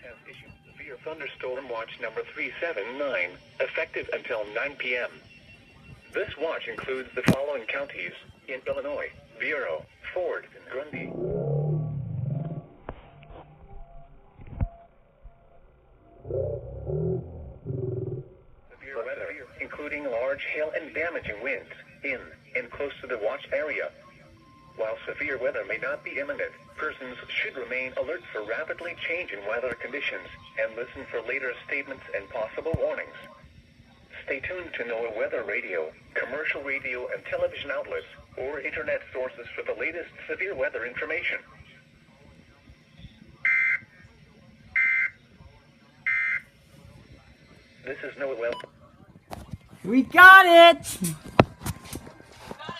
has issued severe thunderstorm watch number 379, effective until 9 p.m. This watch includes the following counties in Illinois: Vero, Ford, and Grundy. Severe weather, including large hail and damaging winds, in and close to the watch area. While severe weather may not be imminent, persons should remain alert for rapidly changing weather conditions and listen for later statements and possible warnings. Stay tuned to NOAA weather radio, commercial radio and television outlets, or internet sources for the latest severe weather information. This is NOAA. We got it!